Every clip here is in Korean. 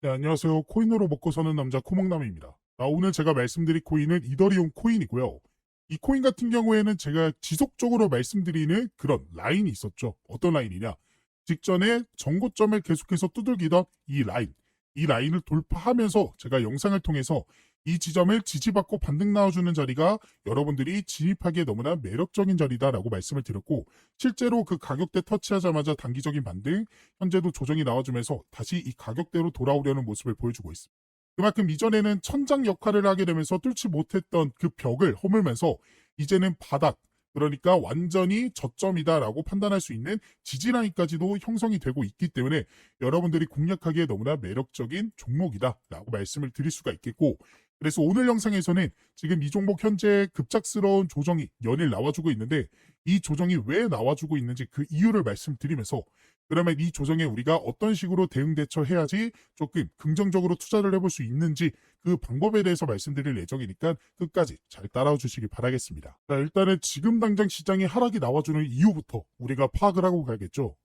네, 안녕하세요. 코인으로 먹고 사는 남자 코목남입니다. 오늘 제가 말씀드릴 코인은 이더리움 코인이고요. 이 코인 같은 경우에는 제가 지속적으로 말씀드리는 그런 라인이 있었죠. 어떤 라인이냐? 직전에 정고점을 계속해서 두들기던 이 라인을 돌파하면서 제가 영상을 통해서 이 지점을 지지받고 반등 나와주는 자리가 여러분들이 진입하기에 너무나 매력적인 자리다라고 말씀을 드렸고, 실제로 그 가격대 터치하자마자 단기적인 반등, 현재도 조정이 나와주면서 다시 이 가격대로 돌아오려는 모습을 보여주고 있습니다. 그만큼 이전에는 천장 역할을 하게 되면서 뚫지 못했던 그 벽을 허물면서 이제는 바닥, 그러니까 완전히 저점이다라고 판단할 수 있는 지지라인까지도 형성이 되고 있기 때문에 여러분들이 공략하기에 너무나 매력적인 종목이다라고 말씀을 드릴 수가 있겠고, 그래서 오늘 영상에서는 지금 이 종목 현재 급작스러운 조정이 연일 나와주고 있는데, 이 조정이 왜 나와주고 있는지 그 이유를 말씀드리면서, 그러면 이 조정에 우리가 어떤 식으로 대응 대처해야지 조금 긍정적으로 투자를 해볼 수 있는지 그 방법에 대해서 말씀드릴 예정이니까 끝까지 잘 따라와 주시기 바라겠습니다. 자, 일단은 지금 당장 시장이 하락이 나와주는 이유부터 우리가 파악을 하고 가겠죠.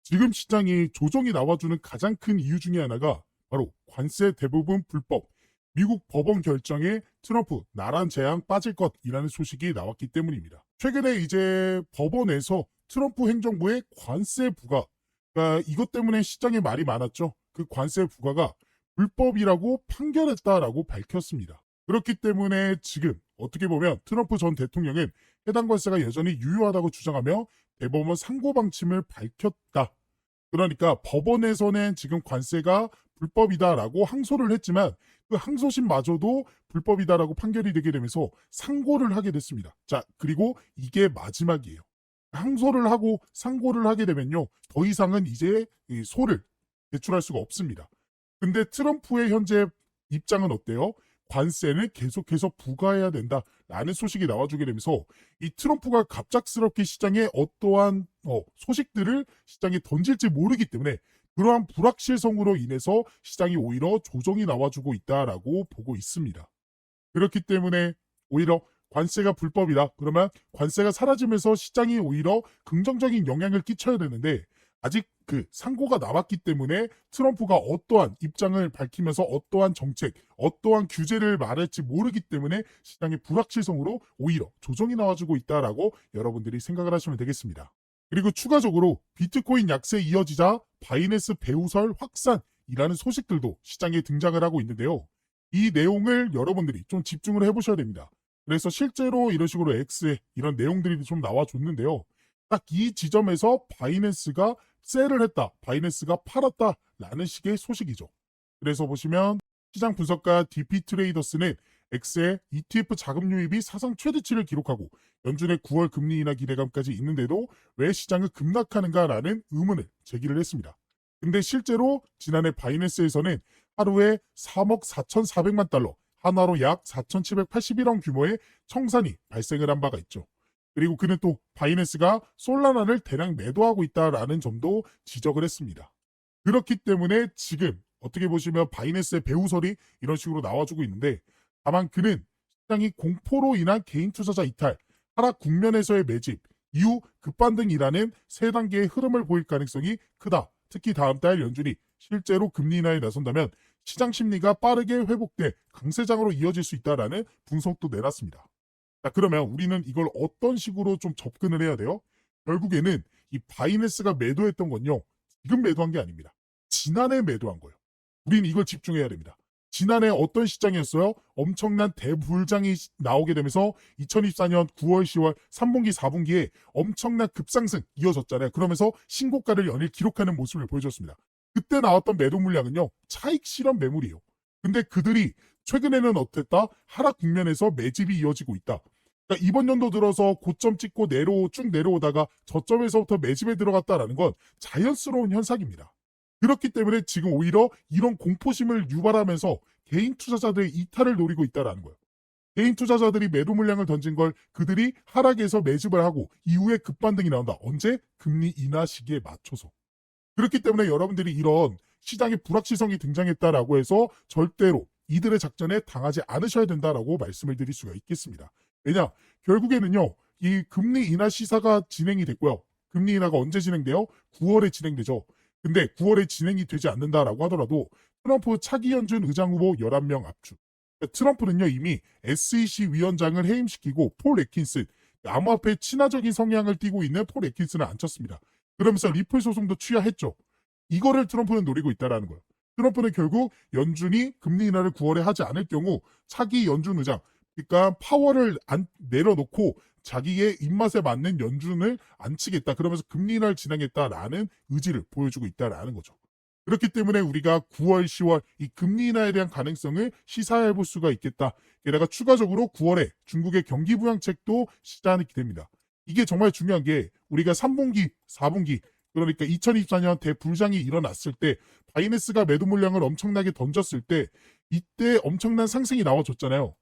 지금 시장이 조정이 나와주는 가장 큰 이유 중에 하나가 바로 관세 대부분 불법, 미국 법원 결정에 트럼프 나란 제한 빠질 것이라는 소식이 나왔기 때문입니다. 최근에 이제 법원에서 트럼프 행정부의 관세 부과, 그러니까 이것 때문에 시장에 말이 많았죠. 그 관세 부과가 불법이라고 판결했다라고 밝혔습니다. 그렇기 때문에 지금 어떻게 보면 트럼프 전 대통령은 해당 관세가 여전히 유효하다고 주장하며 대법원 상고 방침을 밝혔다. 그러니까 법원에서는 지금 관세가 불법이다라고 항소를 했지만 그 항소심마저도 불법이다라고 판결이 되게 되면서 상고를 하게 됐습니다. 자, 그리고 이게 마지막이에요. 항소를 하고 상고를 하게 되면요, 더 이상은 이제 이 소를 제출할 수가 없습니다. 근데 트럼프의 현재 입장은 어때요? 관세는 계속해서 부과해야 된다라는 소식이 나와주게 되면서 이 트럼프가 갑작스럽게 시장에 어떠한 소식들을 시장에 던질지 모르기 때문에 그러한 불확실성으로 인해서 시장이 오히려 조정이 나와주고 있다라고 보고 있습니다. 그렇기 때문에 오히려 관세가 불법이다. 그러면 관세가 사라지면서 시장이 오히려 긍정적인 영향을 끼쳐야 되는데, 아직 그 상고가 남았기 때문에 트럼프가 어떠한 입장을 밝히면서 어떠한 정책, 어떠한 규제를 말할지 모르기 때문에 시장의 불확실성으로 오히려 조정이 나와주고 있다라고 여러분들이 생각을 하시면 되겠습니다. 그리고 추가적으로 비트코인 약세 이어지자 바이낸스 배후설 확산이라는 소식들도 시장에 등장을 하고 있는데요. 이 내용을 여러분들이 좀 집중을 해보셔야 됩니다. 그래서 실제로 이런 식으로 X에 이런 내용들이 좀 나와줬는데요. 딱 이 지점에서 바이낸스가 셀을 했다, 바이낸스가 팔았다라는 식의 소식이죠. 그래서 보시면 시장 분석가 DP 트레이더스는 X의 ETF 자금 유입이 사상 최대치를 기록하고 연준의 9월 금리 인하 기대감까지 있는데도 왜 시장을 급락하는가라는 의문을 제기를 했습니다. 근데 실제로 지난해 바이낸스에서는 하루에 3억 4,400만 달러, 하나로 약 4,781원 규모의 청산이 발생을 한 바가 있죠. 그리고 그는 또 바이낸스가 솔라나를 대량 매도하고 있다라는 점도 지적을 했습니다. 그렇기 때문에 지금 어떻게 보시면 바이낸스의 배후설이 이런 식으로 나와주고 있는데, 다만 그는 시장이 공포로 인한 개인 투자자 이탈, 하락 국면에서의 매집, 이후 급반등이라는 세 단계의 흐름을 보일 가능성이 크다. 특히 다음 달 연준이 실제로 금리 인하에 나선다면 시장 심리가 빠르게 회복돼 강세장으로 이어질 수 있다라는 분석도 내놨습니다. 자, 그러면 우리는 이걸 어떤 식으로 좀 접근을 해야 돼요? 결국에는 이 바이낸스가 매도했던 건요, 지금 매도한 게 아닙니다. 지난해 매도한 거예요. 우리는 이걸 집중해야 됩니다. 지난해 어떤 시장이었어요? 엄청난 대불장이 나오게 되면서 2024년 9월, 10월 3분기, 4분기에 엄청난 급상승 이어졌잖아요. 그러면서 신고가를 연일 기록하는 모습을 보여줬습니다. 그때 나왔던 매도 물량은요, 차익 실현 매물이에요. 근데 그들이 최근에는 어땠다? 하락 국면에서 매집이 이어지고 있다. 그러니까 이번 연도 들어서 고점 찍고 쭉 내려오다가 저점에서부터 매집에 들어갔다라는 건 자연스러운 현상입니다. 그렇기 때문에 지금 오히려 이런 공포심을 유발하면서 개인 투자자들의 이탈을 노리고 있다는 거예요. 개인 투자자들이 매도 물량을 던진 걸 그들이 하락에서 매집을 하고 이후에 급반등이 나온다. 언제? 금리 인하 시기에 맞춰서. 그렇기 때문에 여러분들이 이런 시장의 불확실성이 등장했다라고 해서 절대로 이들의 작전에 당하지 않으셔야 된다라고 말씀을 드릴 수가 있겠습니다. 왜냐? 결국에는요, 이 금리 인하 시사가 진행이 됐고요. 금리 인하가 언제 진행돼요? 9월에 진행되죠. 근데 9월에 진행이 되지 않는다라고 하더라도 트럼프 차기 연준 의장 후보 11명 압축. 트럼프는요 이미 SEC 위원장을 해임시키고 폴 애킨슨, 암호화폐 친화적인 성향을 띠고 있는 폴 애킨슨을 앉혔습니다. 그러면서 리플 소송도 취하했죠. 이거를 트럼프는 노리고 있다라는 거예요. 트럼프는 결국 연준이 금리 인하를 9월에 하지 않을 경우 차기 연준 의장, 그러니까 파월을 내려놓고 자기의 입맛에 맞는 연준을 앉히겠다. 그러면서 금리 인하를 진행했다라는 의지를 보여주고 있다라는 거죠. 그렇기 때문에 우리가 9월, 10월 이 금리 인하에 대한 가능성을 시사해 볼 수가 있겠다. 게다가 추가적으로 9월에 중국의 경기 부양책도 시작이 됩니다. 이게 정말 중요한 게 우리가 3분기, 4분기 그러니까 2024년 대불장이 일어났을 때 바이낸스가 매도 물량을 엄청나게 던졌을 때 이때 엄청난 상승이 나와줬잖아요.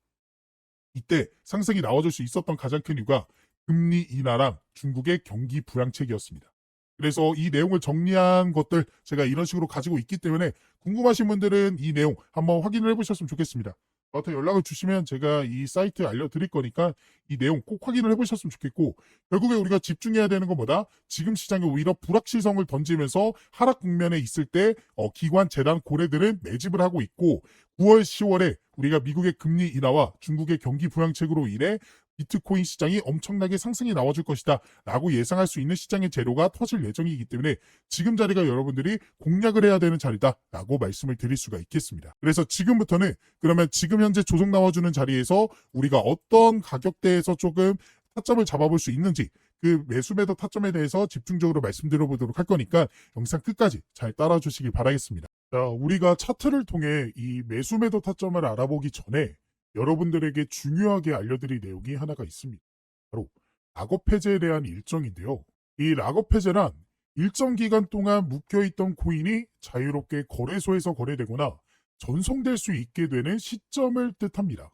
이때 상승이 나와줄 수 있었던 가장 큰 이유가 금리 인하랑 중국의 경기 부양책이었습니다. 그래서 이 내용을 정리한 것들 제가 이런 식으로 가지고 있기 때문에 궁금하신 분들은 이 내용 한번 확인을 해보셨으면 좋겠습니다. 저한테 연락을 주시면 제가 이 사이트 알려드릴 거니까 이 내용 꼭 확인을 해보셨으면 좋겠고, 결국에 우리가 집중해야 되는 건 뭐다? 지금 시장에 오히려 불확실성을 던지면서 하락 국면에 있을 때 기관, 재단, 고래들은 매집을 하고 있고, 9월, 10월에 우리가 미국의 금리 인하와 중국의 경기 부양책으로 인해 비트코인 시장이 엄청나게 상승이 나와줄 것이다 라고 예상할 수 있는 시장의 재료가 터질 예정이기 때문에 지금 자리가 여러분들이 공략을 해야 되는 자리다 라고 말씀을 드릴 수가 있겠습니다. 그래서 지금부터는 그러면 지금 현재 조정 나와주는 자리에서 우리가 어떤 가격대에서 조금 타점을 잡아볼 수 있는지, 그 매수 매도 타점에 대해서 집중적으로 말씀드려보도록 할 거니까 영상 끝까지 잘 따라주시기 바라겠습니다. 자, 우리가 차트를 통해 이 매수 매도 타점을 알아보기 전에 여러분들에게 중요하게 알려드릴 내용이 하나가 있습니다. 바로 락업 해제에 대한 일정인데요. 이 락업 해제란 일정 기간 동안 묶여있던 코인이 자유롭게 거래소에서 거래되거나 전송될 수 있게 되는 시점을 뜻합니다.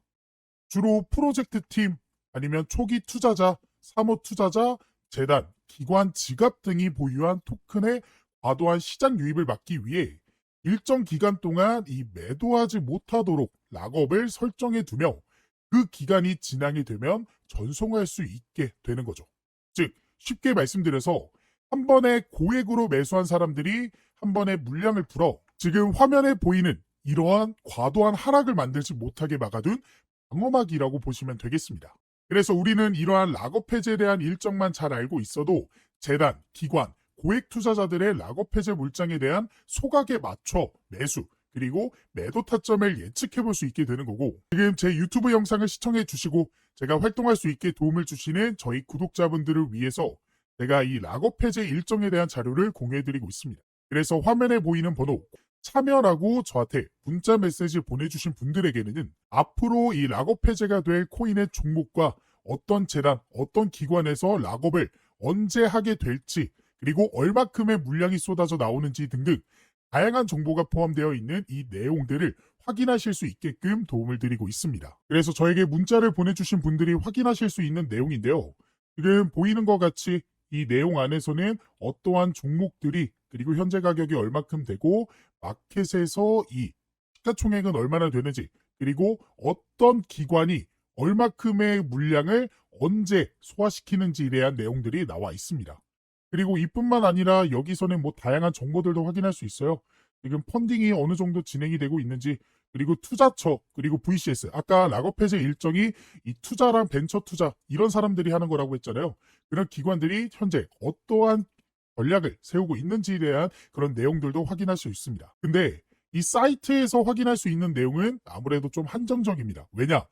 주로 프로젝트 팀, 아니면 초기 투자자, 사모 투자자, 재단, 기관, 지갑 등이 보유한 토큰의 과도한 시장 유입을 막기 위해 일정 기간 동안 이 매도하지 못하도록 락업을 설정해 두며 그 기간이 지나게 되면 전송할 수 있게 되는 거죠. 즉 쉽게 말씀드려서 한 번에 고액으로 매수한 사람들이 한 번에 물량을 풀어 지금 화면에 보이는 이러한 과도한 하락을 만들지 못하게 막아둔 방어막이라고 보시면 되겠습니다. 그래서 우리는 이러한 락업 해제에 대한 일정만 잘 알고 있어도 재단, 기관, 고액 투자자들의 락업 해제 물량에 대한 소각에 맞춰 매수, 그리고 매도 타점을 예측해 볼 수 있게 되는 거고, 지금 제 유튜브 영상을 시청해 주시고 제가 활동할 수 있게 도움을 주시는 저희 구독자분들을 위해서 제가 이 락업 해제 일정에 대한 자료를 공유해 드리고 있습니다. 그래서 화면에 보이는 번호 참여라고 저한테 문자 메시지 보내주신 분들에게는 앞으로 이 락업 해제가 될 코인의 종목과 어떤 재단, 어떤 기관에서 락업을 언제 하게 될지, 그리고 얼마큼의 물량이 쏟아져 나오는지 등등 다양한 정보가 포함되어 있는 이 내용들을 확인하실 수 있게끔 도움을 드리고 있습니다. 그래서 저에게 문자를 보내주신 분들이 확인하실 수 있는 내용인데요. 지금 보이는 것 같이 이 내용 안에서는 어떠한 종목들이, 그리고 현재 가격이 얼마큼 되고 마켓에서 이 시가총액은 얼마나 되는지, 그리고 어떤 기관이 얼마큼의 물량을 언제 소화시키는지에 대한 내용들이 나와 있습니다. 그리고 이뿐만 아니라 여기서는 뭐 다양한 정보들도 확인할 수 있어요. 지금 펀딩이 어느 정도 진행이 되고 있는지, 그리고 투자처, 그리고 VCS, 아까 락업 해제 일정이 이 투자랑 벤처 투자 이런 사람들이 하는 거라고 했잖아요. 그런 기관들이 현재 어떠한 전략을 세우고 있는지에 대한 그런 내용들도 확인할 수 있습니다. 근데 이 사이트에서 확인할 수 있는 내용은 아무래도 좀 한정적입니다. 왜냐?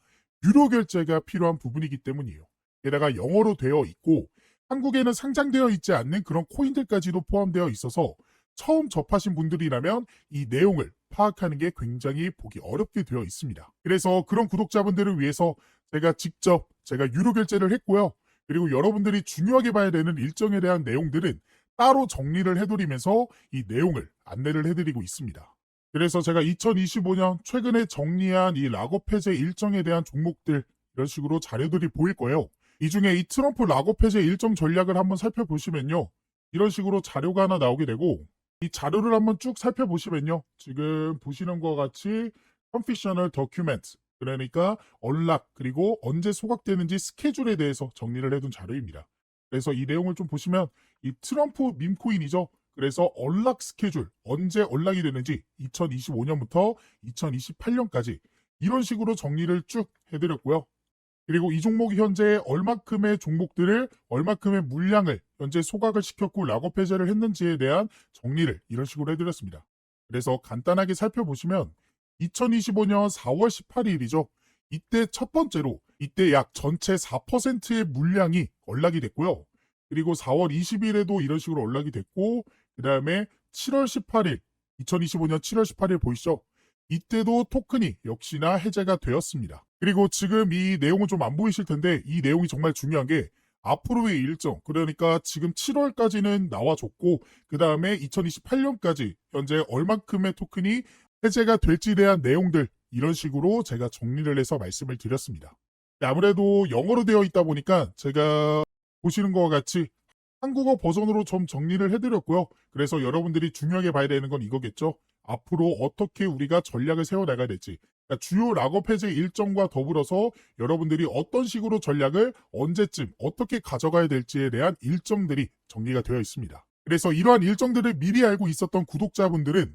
유료 결제가 필요한 부분이기 때문이에요. 게다가 영어로 되어 있고 한국에는 상장되어 있지 않는 그런 코인들까지도 포함되어 있어서 처음 접하신 분들이라면 이 내용을 파악하는 게 굉장히 보기 어렵게 되어 있습니다. 그래서 그런 구독자분들을 위해서 제가 유료 결제를 했고요. 그리고 여러분들이 중요하게 봐야 되는 일정에 대한 내용들은 따로 정리를 해드리면서 이 내용을 안내를 해드리고 있습니다. 그래서 제가 2025년 최근에 정리한 이 락업 해제 일정에 대한 종목들, 이런 식으로 자료들이 보일 거예요. 이 중에 이 트럼프 락업 해제 일정 전략을 한번 살펴보시면요. 이런 식으로 자료가 하나 나오게 되고, 이 자료를 한번 쭉 살펴보시면요. 지금 보시는 것 같이 Confidential Document, 그러니까 언락, 그리고 언제 소각되는지 스케줄에 대해서 정리를 해둔 자료입니다. 그래서 이 내용을 좀 보시면 이 트럼프 밈코인이죠. 그래서 언락 스케줄, 언제 언락이 되는지 2025년부터 2028년까지 이런 식으로 정리를 쭉 해드렸고요. 그리고 이 종목이 현재 얼마큼의 종목들을 얼마큼의 물량을 현재 소각을 시켰고 락업 해제를 했는지에 대한 정리를 이런 식으로 해드렸습니다. 그래서 간단하게 살펴보시면 2025년 4월 18일이죠. 이때 첫 번째로 이때 약 전체 4%의 물량이 언락이 됐고요. 그리고 4월 20일에도 이런 식으로 언락이 됐고 그 다음에 7월 18일 2025년 7월 18일 보이시죠? 이때도 토큰이 역시나 해제가 되었습니다. 그리고 지금 이 내용은 좀 안 보이실 텐데 이 내용이 정말 중요한 게 앞으로의 일정, 그러니까 지금 7월까지는 나와줬고 그 다음에 2028년까지 현재 얼만큼의 토큰이 해제가 될지에 대한 내용들 이런 식으로 제가 정리를 해서 말씀을 드렸습니다. 아무래도 영어로 되어 있다 보니까 제가 보시는 것과 같이 한국어 버전으로 좀 정리를 해드렸고요. 그래서 여러분들이 중요하게 봐야 되는 건 이거겠죠. 앞으로 어떻게 우리가 전략을 세워나가야 될지, 그러니까 주요 락업 해제 일정과 더불어서 여러분들이 어떤 식으로 전략을 언제쯤 어떻게 가져가야 될지에 대한 일정들이 정리가 되어 있습니다. 그래서 이러한 일정들을 미리 알고 있었던 구독자분들은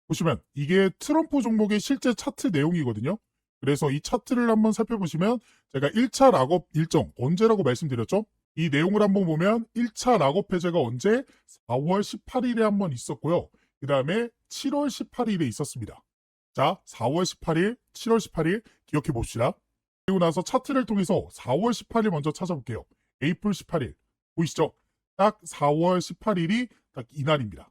보시면 이게 트럼프 종목의 실제 차트 내용이거든요. 그래서 이 차트를 한번 살펴보시면 제가 1차 락업 일정 언제라고 말씀드렸죠? 이 내용을 한번 보면 1차 락업 해제가 언제? 4월 18일에 한번 있었고요. 그 다음에 7월 18일에 있었습니다. 자, 4월 18일, 7월 18일 기억해 봅시다. 그리고 나서 차트를 통해서 4월 18일 먼저 찾아볼게요. 에이플 18일 보이시죠? 딱 4월 18일이 딱 이날입니다.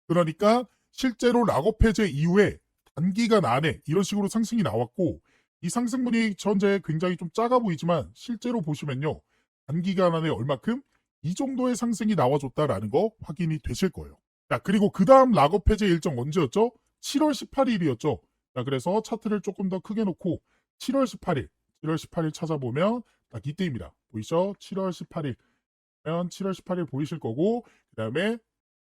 그러니까 실제로 락업 해제 이후에 단기간 안에 이런 식으로 상승이 나왔고 이 상승분이 현재 굉장히 좀 작아 보이지만 실제로 보시면요. 단기간 안에 얼마큼? 이 정도의 상승이 나와줬다라는 거 확인이 되실 거예요. 자, 그리고 그 다음 락업 해제 일정 언제였죠? 7월 18일이었죠. 자, 그래서 차트를 조금 더 크게 놓고 7월 18일, 7월 18일 찾아보면 딱 이때입니다. 보이시죠? 7월 18일. 7월 18일 보이실 거고, 그 다음에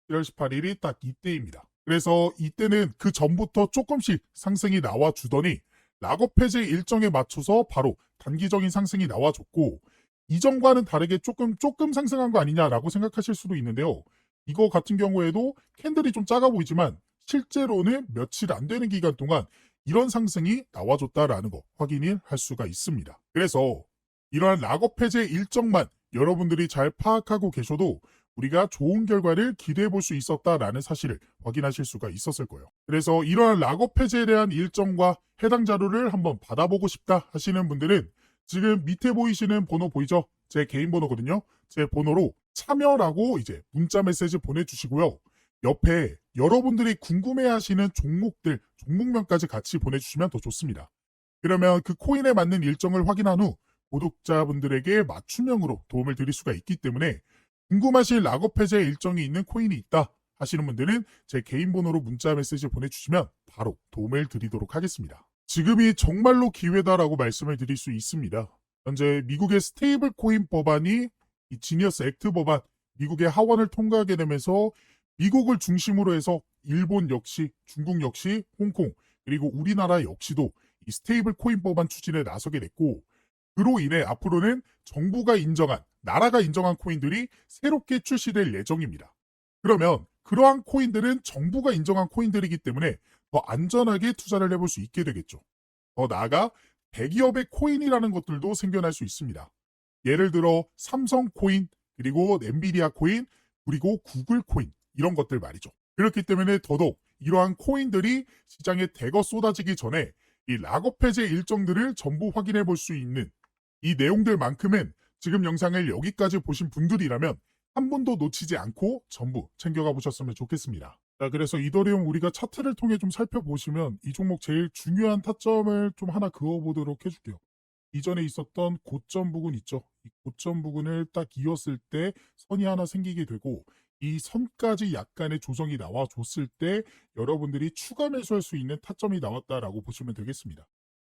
7월 18일이 딱 이때입니다. 그래서 이때는 그 전부터 조금씩 상승이 나와주더니 락업 해제 일정에 맞춰서 바로 단기적인 상승이 나와줬고, 이전과는 다르게 조금 상승한 거 아니냐라고 생각하실 수도 있는데요. 이거 같은 경우에도 캔들이 좀 작아 보이지만 실제로는 며칠 안 되는 기간 동안 이런 상승이 나와줬다라는 거 확인을 할 수가 있습니다. 그래서 이러한 락업 해제 일정만 여러분들이 잘 파악하고 계셔도 우리가 좋은 결과를 기대해 볼 수 있었다라는 사실을 확인하실 수가 있었을 거예요. 그래서 이러한 락업 해제에 대한 일정과 해당 자료를 한번 받아보고 싶다 하시는 분들은 지금 밑에 보이시는 번호 보이죠? 제 개인 번호거든요. 제 번호로 참여라고 이제 문자 메시지 보내주시고요. 옆에 여러분들이 궁금해하시는 종목들, 종목명까지 같이 보내주시면 더 좋습니다. 그러면 그 코인에 맞는 일정을 확인한 후 구독자분들에게 맞춤형으로 도움을 드릴 수가 있기 때문에 궁금하신 락업 해제 일정이 있는 코인이 있다 하시는 분들은 제 개인 번호로 문자 메시지 보내주시면 바로 도움을 드리도록 하겠습니다. 지금이 정말로 기회다라고 말씀을 드릴 수 있습니다. 현재 미국의 스테이블 코인 법안이 이 지니어스 액트 법안, 미국의 하원을 통과하게 되면서 미국을 중심으로 해서 일본 역시, 중국 역시, 홍콩, 그리고 우리나라 역시도 이 스테이블 코인 법안 추진에 나서게 됐고, 그로 인해 앞으로는 정부가 인정한, 나라가 인정한 코인들이 새롭게 출시될 예정입니다. 그러면 그러한 코인들은 정부가 인정한 코인들이기 때문에 더 안전하게 투자를 해볼 수 있게 되겠죠. 더 나아가 대기업의 코인이라는 것들도 생겨날 수 있습니다. 예를 들어 삼성 코인, 그리고 엔비디아 코인, 그리고 구글 코인 이런 것들 말이죠. 그렇기 때문에 더더욱 이러한 코인들이 시장에 대거 쏟아지기 전에 이 락업 해제 일정들을 전부 확인해 볼 수 있는 이 내용들만큼은 지금 영상을 여기까지 보신 분들이라면 한 번도 놓치지 않고 전부 챙겨가 보셨으면 좋겠습니다. 자, 그래서 이더리움 우리가 차트를 통해 좀 살펴보시면 이 종목 제일 중요한 타점을 좀 하나 그어보도록 해줄게요. 이전에 있었던 고점 부근 있죠. 이 고점 부근을 딱 이었을 때 선이 하나 생기게 되고 이 선까지 약간의 조정이 나와줬을 때 여러분들이 추가 매수할 수 있는 타점이 나왔다라고 보시면 되겠습니다.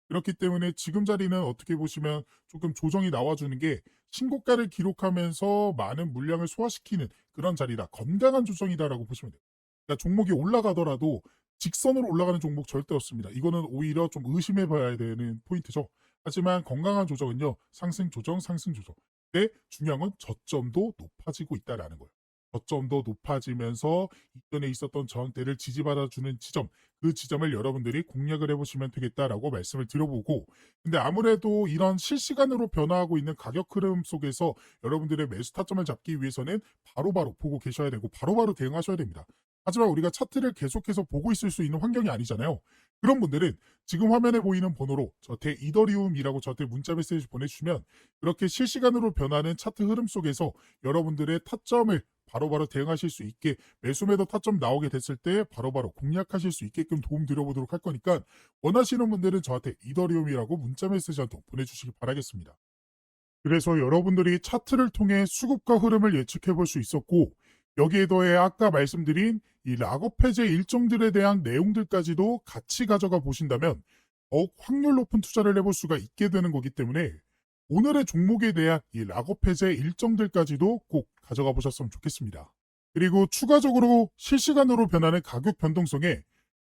그렇기 때문에 지금 자리는 어떻게 보시면 조금 조정이 나와주는 게 신고가를 기록하면서 많은 물량을 소화시키는 그런 자리다. 건강한 조정이다라고 보시면 돼요. 그러니까 종목이 올라가더라도 직선으로 올라가는 종목 절대 없습니다. 이거는 오히려 좀 의심해 봐야 되는 포인트죠. 하지만 건강한 조정은요. 상승 조정, 상승 조정. 근데 중요한 건 저점도 높아지고 있다라는 거예요. 저점도 높아지면서 이전에 있었던 저항대를 지지받아주는 지점, 그 지점을 여러분들이 공략을 해보시면 되겠다라고 말씀을 드려보고, 근데 아무래도 이런 실시간으로 변화하고 있는 가격 흐름 속에서 여러분들의 매수 타점을 잡기 위해서는 바로바로 보고 계셔야 되고 바로바로 대응하셔야 됩니다. 하지만 우리가 차트를 계속해서 보고 있을 수 있는 환경이 아니잖아요. 그런 분들은 지금 화면에 보이는 번호로 저한테 이더리움이라고 저한테 문자 메시지 보내주시면 그렇게 실시간으로 변하는 차트 흐름 속에서 여러분들의 타점을 바로바로 대응하실 수 있게, 매수 매도 타점 나오게 됐을 때 바로바로 공략하실 수 있게끔 도움 드려보도록 할 거니까, 원하시는 분들은 저한테 이더리움이라고 문자 메시지 한 통 보내주시기 바라겠습니다. 그래서 여러분들이 차트를 통해 수급과 흐름을 예측해 볼 수 있었고, 여기에 더해 아까 말씀드린 이 락업 해제 일정들에 대한 내용들까지도 같이 가져가 보신다면 더욱 확률 높은 투자를 해볼 수가 있게 되는 거기 때문에, 오늘의 종목에 대한 이 락업 해제 일정들까지도 꼭 가져가 보셨으면 좋겠습니다. 그리고 추가적으로 실시간으로 변하는 가격 변동성에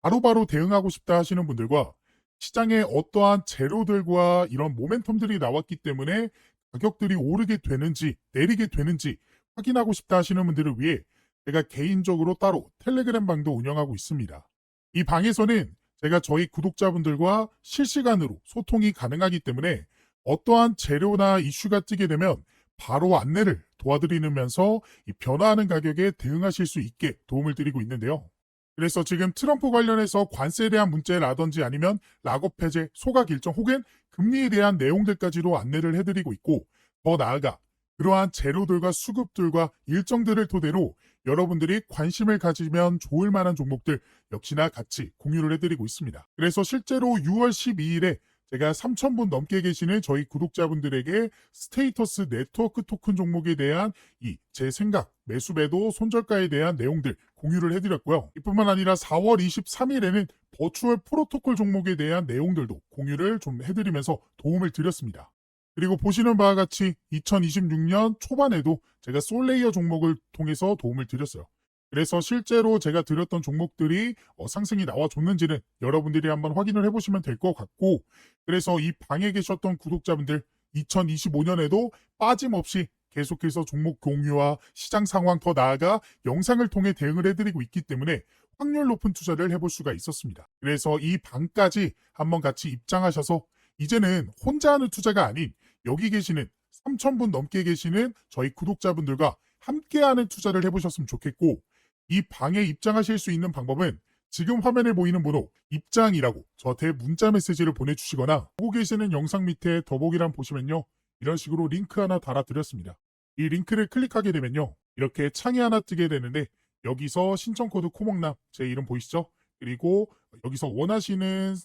바로바로 대응하고 싶다 하시는 분들과, 시장에 어떠한 재료들과 이런 모멘텀들이 나왔기 때문에 가격들이 오르게 되는지 내리게 되는지 확인하고 싶다 하시는 분들을 위해 제가 개인적으로 따로 텔레그램 방도 운영하고 있습니다. 이 방에서는 제가 저희 구독자분들과 실시간으로 소통이 가능하기 때문에 어떠한 재료나 이슈가 뜨게 되면 바로 안내를 도와드리면서 이 변화하는 가격에 대응하실 수 있게 도움을 드리고 있는데요. 그래서 지금 트럼프 관련해서 관세에 대한 문제라든지 아니면 락업 해제, 소각 일정 혹은 금리에 대한 내용들까지도 안내를 해드리고 있고, 더 나아가 그러한 재료들과 수급들과 일정들을 토대로 여러분들이 관심을 가지면 좋을 만한 종목들 역시나 같이 공유를 해드리고 있습니다. 그래서 실제로 6월 12일에 제가 3,000분 넘게 계시는 저희 구독자분들에게 스테이터스 네트워크 토큰 종목에 대한 이 제 생각, 매수 매도 손절가에 대한 내용들 공유를 해드렸고요. 이뿐만 아니라 4월 23일에는 버추얼 프로토콜 종목에 대한 내용들도 공유를 좀 해드리면서 도움을 드렸습니다. 그리고 보시는 바와 같이 2026년 초반에도 제가 솔레이어 종목을 통해서 도움을 드렸어요. 그래서 실제로 제가 드렸던 종목들이 상승이 나와줬는지는 여러분들이 한번 확인을 해보시면 될 것 같고, 그래서 이 방에 계셨던 구독자분들 2025년에도 빠짐없이 계속해서 종목 공유와 시장 상황, 더 나아가 영상을 통해 대응을 해드리고 있기 때문에 확률 높은 투자를 해볼 수가 있었습니다. 그래서 이 방까지 한번 같이 입장하셔서 이제는 혼자 하는 투자가 아닌 여기 계시는 3,000분 넘게 계시는 저희 구독자분들과 함께하는 투자를 해보셨으면 좋겠고, 이 방에 입장하실 수 있는 방법은 지금 화면에 보이는 번호 입장이라고 저한테 문자 메시지를 보내주시거나, 보고 계시는 영상 밑에 더보기란 보시면요, 이런 식으로 링크 하나 달아드렸습니다. 이 링크를 클릭하게 되면요, 이렇게 창이 하나 뜨게 되는데 여기서 신청 코드 코목남, 제 이름 보이시죠? 그리고 여기서 원하시는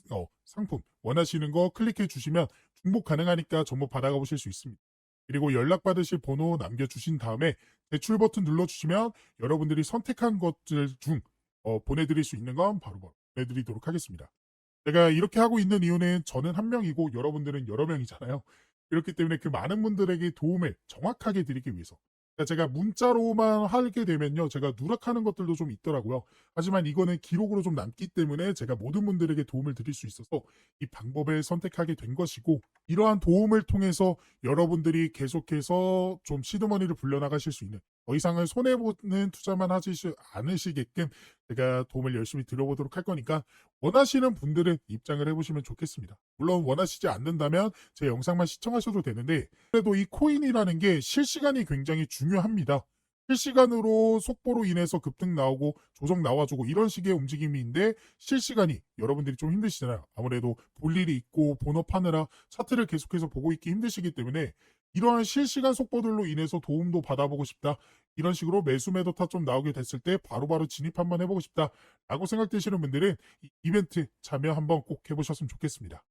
상품, 원하시는 거 클릭해 주시면 중복 가능하니까 정보 받아가 보실 수 있습니다. 그리고 연락받으실 번호 남겨주신 다음에 대출 버튼 눌러주시면 여러분들이 선택한 것들 중 보내드릴 수 있는 건 바로 보내드리도록 하겠습니다. 제가 이렇게 하고 있는 이유는 저는 한 명이고 여러분들은 여러 명이잖아요. 그렇기 때문에 그 많은 분들에게 도움을 정확하게 드리기 위해서. 그러니까 제가 문자로만 하게 되면요, 제가 누락하는 것들도 좀 있더라고요. 하지만 이거는 기록으로 좀 남기 때문에 제가 모든 분들에게 도움을 드릴 수 있어서 이 방법을 선택하게 된 것이고, 이러한 도움을 통해서 여러분들이 계속해서 좀 시드머니를 불려나가실 수 있는, 더 이상은 손해보는 투자만 하지 않으시게끔 제가 도움을 열심히 드려보도록 할 거니까, 원하시는 분들은 입장을 해보시면 좋겠습니다. 물론 원하시지 않는다면 제 영상만 시청하셔도 되는데, 그래도 이 코인이라는 게 실시간이 굉장히 중요합니다. 실시간으로 속보로 인해서 급등 나오고 조정 나와주고 이런 식의 움직임인데, 실시간이 여러분들이 좀 힘드시잖아요. 아무래도 볼 일이 있고 본업하느라 차트를 계속해서 보고 있기 힘드시기 때문에 이러한 실시간 속보들로 인해서 도움도 받아보고 싶다, 이런 식으로 매수 매도 타점 나오게 됐을 때 바로바로 진입 한번 해보고 싶다 라고 생각되시는 분들은 이 이벤트 참여 한번 꼭 해보셨으면 좋겠습니다.